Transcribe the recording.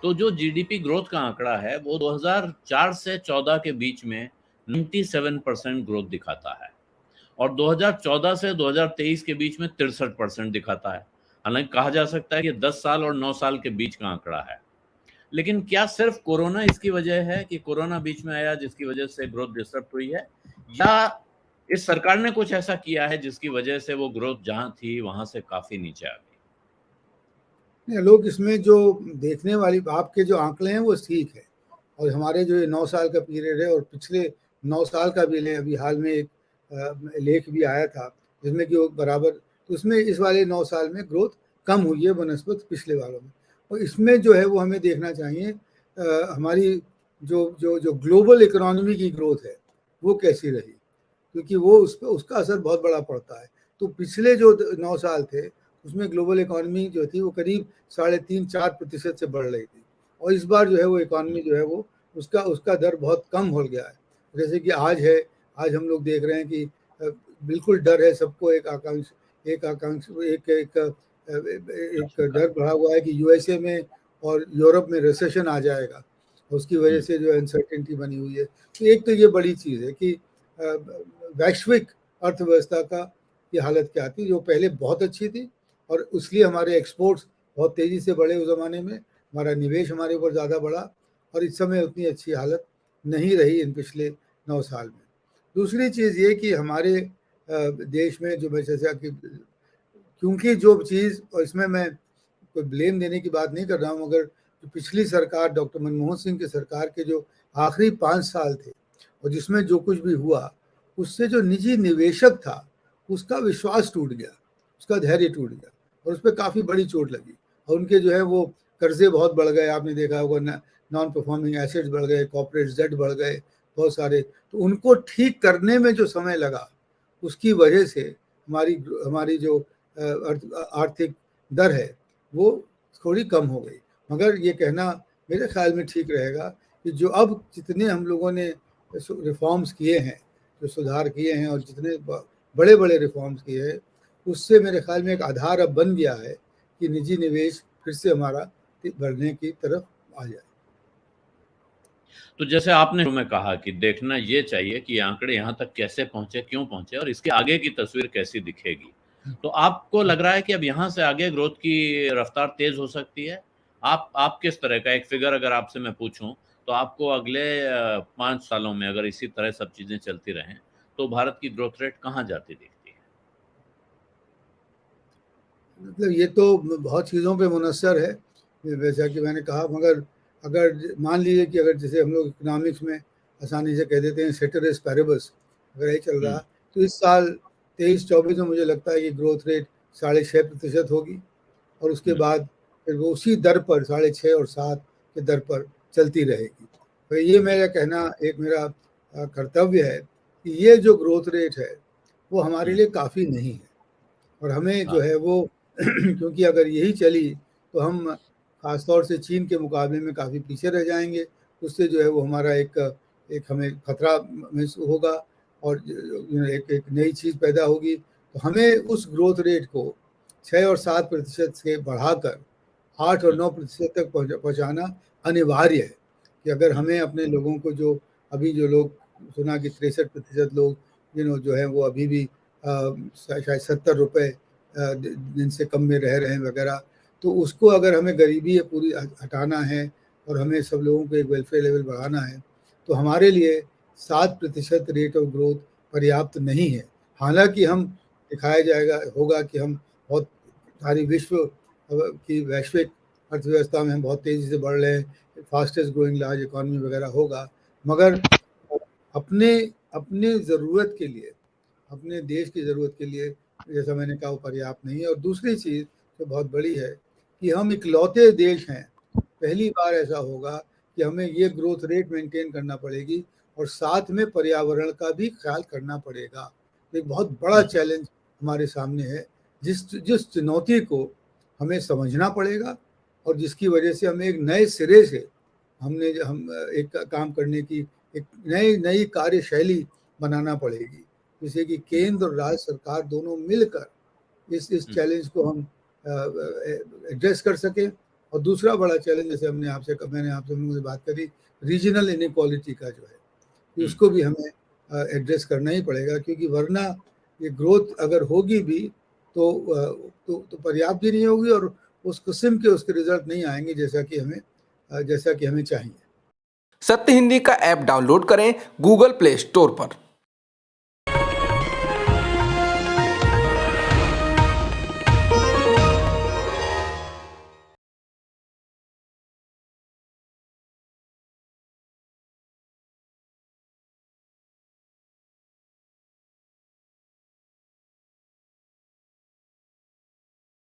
तो जो GDP growth का आंकड़ा है वो 2004 से 14 के बीच में 97% ग्रोथ दिखाता है और 2014 से 2023 के बीच में 63% दिखाता है। हालांकि कहा जा सकता है कि 10 साल और 9 साल के बीच का आंकड़ा है। लेकिन क्या सिर्फ कोरोना इसकी वजह है कि कोरोना बीच में आया जिसकी वजह से ग्रोथ डिस्टर्ब हुई है, या इस सरकार ने कुछ ऐसा किया है जिसकी वजह से वो ग्रोथ जहां थी वहां से काफी नीचे आ गई? लोग इसमें जो देखने वाली आपके जो आंकड़े हैं वो ठीक है, और हमारे जो ये 9 साल का पीरियड है और पिछले 9 साल का भी लें, अभी हाल में एक लेख भी आया था जिसमें कि वो बराबर, तो उसमें इस वाले 9 साल में ग्रोथ कम हुई है बनस्पत पिछले वालों में। और इसमें जो है वो हमें देखना चाहिए हमारी जो जो जो ग्लोबल इकोनॉमी की ग्रोथ है वो कैसी रही, क्योंकि वो उस पर उसका असर बहुत बड़ा पड़ता है। तो पिछले जो 9 साल थे उसमें ग्लोबल इकोनॉमी जो थी वो करीब 3.5-4% से बढ़ रही थी, और इस बार जो है वो इकोनॉमी जो है वो उसका उसका दर बहुत कम हो गया है। जैसे कि आज है, आज हम लोग देख रहे हैं कि बिल्कुल डर है सबको, एक डर बढ़ा हुआ है कि यूएसए में और यूरोप में रिसेशन आ जाएगा, उसकी वजह से जो अनसर्टेनिटी बनी हुई है। तो एक तो ये बड़ी चीज़ है कि वैश्विक अर्थव्यवस्था का की हालत क्या थी, जो पहले बहुत अच्छी थी, और इसलिए हमारे एक्सपोर्ट्स बहुत तेज़ी से बढ़े उस ज़माने में, हमारा निवेश हमारे ऊपर ज़्यादा बढ़ा, और इस समय उतनी अच्छी हालत नहीं रही इन पिछले 9 साल में। दूसरी चीज़ ये कि हमारे देश में जो मैं जैसा कि क्योंकि जो चीज़, और इसमें मैं कोई ब्लेम देने की बात नहीं कर रहा हूँ, मगर जो पिछली सरकार डॉक्टर मनमोहन सिंह की सरकार के जो आखिरी 5 साल थे और जिसमें जो कुछ भी हुआ, उससे जो निजी निवेशक था उसका विश्वास टूट गया, उसका धैर्य टूट गया, और उस पर काफ़ी बड़ी चोट लगी, और उनके जो है वो कर्जे बहुत बढ़ गए, आपने देखा होगा, नॉन परफॉर्मिंग एसेट्स बढ़ गए, कॉर्पोरेट डेट बढ़ गए बहुत सारे। तो उनको ठीक करने में जो समय लगा उसकी वजह से हमारी हमारी जो आर्थिक दर है वो थोड़ी कम हो गई। मगर ये कहना मेरे ख्याल में ठीक रहेगा कि जो अब जितने हम लोगों ने रिफॉर्म्स किए हैं, जो सुधार किए हैं, और जितने बड़े बड़े रिफॉर्म्स किए हैं, उससे मेरे ख्याल में एक आधार अब बन गया है कि निजी निवेश फिर से हमारा बढ़ने की तरफ आ जाए। तो जैसे आपने शुरू में कहा कि देखना ये चाहिए कि आंकड़े यहाँ तक कैसे पहुंचे, क्यों पहुंचे और इसके आगे की तस्वीर कैसी दिखेगी। तो आपको लग रहा है कि अब यहाँ से आगे ग्रोथ की रफ्तार तेज हो सकती है? आप किस तरह का एक फिगर अगर आपसे मैं पूछूं तो आपको अगले 5 सालों में अगर इसी तरह सब चीजें चलती रहें तो भारत की ग्रोथ रेट कहाँ जाती दिखती है? मतलब ये तो बहुत चीज़ों पे मुनस्सर है, जैसा कि मैंने कहा, मगर अगर मान लीजिए कि अगर जैसे हम लोग इकोनॉमिक्स में आसानी से कह देते हैं सेटेरिस पैरेबस, अगर यही चल रहा तो इस साल 23-24 में मुझे लगता है कि ग्रोथ रेट 6.5% होगी, और उसके बाद फिर वो उसी दर पर 6.5 और 7 के दर पर चलती रहेगी। तो ये मेरा कहना, एक मेरा कर्तव्य है कि ये जो ग्रोथ रेट है वो हमारे लिए काफ़ी नहीं है, और हमें जो हाँ। है वो क्योंकि अगर यही चली तो हम ख़ासतौर से चीन के मुकाबले में काफ़ी पीछे रह जाएँगे। उससे जो है वो हमारा एक एक हमें खतरा महसूस होगा, और एक एक नई चीज़ पैदा होगी। तो हमें उस ग्रोथ रेट को 6 और 7% से बढ़ाकर 8 और 9% तक पहुँचाना अनिवार्य है, कि अगर हमें अपने लोगों को, जो अभी जो लोग सुना कि 63% लोग जो हैं वो अभी भी शायद 70 रुपए दिन से कम में रह रहे हैं वगैरह, तो उसको अगर हमें गरीबी है पूरी हटाना है और हमें सब लोगों को एक वेलफेयर लेवल बढ़ाना है, तो हमारे लिए 7% रेट ऑफ ग्रोथ पर्याप्त नहीं है। हालाँकि हम दिखाया जाएगा होगा कि हम बहुत सारी विश्व की वैश्विक अर्थव्यवस्था में हम बहुत तेज़ी से बढ़ रहे हैं, फास्टेस्ट ग्रोइंग लार्ज इकॉनमी वगैरह होगा, मगर अपने अपने ज़रूरत के लिए, अपने देश की ज़रूरत के लिए, जैसा मैंने कहा, वो पर्याप्त नहीं है। और दूसरी चीज़ जो बहुत बड़ी है कि हम इकलौते देश हैं, पहली बार ऐसा होगा कि हमें ये ग्रोथ रेट मेंटेन करना पड़ेगी और साथ में पर्यावरण का भी ख्याल करना पड़ेगा। एक बहुत बड़ा चैलेंज हमारे सामने है, जिस जिस चुनौती को हमें समझना पड़ेगा, और जिसकी वजह से हमें एक नए सिरे से हम एक काम करने की एक नई कार्यशैली बनाना पड़ेगी, जिससे कि केंद्र और राज्य सरकार दोनों मिलकर इस चैलेंज को हम एड्रेस कर सकें, और दूसरा बड़ा चैलेंज, जैसे मैंने आपसे हम लोगों से बात करी, रीजनल इनइक्वालिटी का जो है, कि उसको भी हमें एड्रेस करना ही पड़ेगा, क्योंकि वरना ये ग्रोथ अगर होगी भी तो पर्याप्त भी नहीं होगी और उस किस्म के उसके रिजल्ट नहीं आएंगे जैसा कि हमें चाहिए। सत्य हिंदी का ऐप डाउनलोड करें गूगल प्ले स्टोर पर।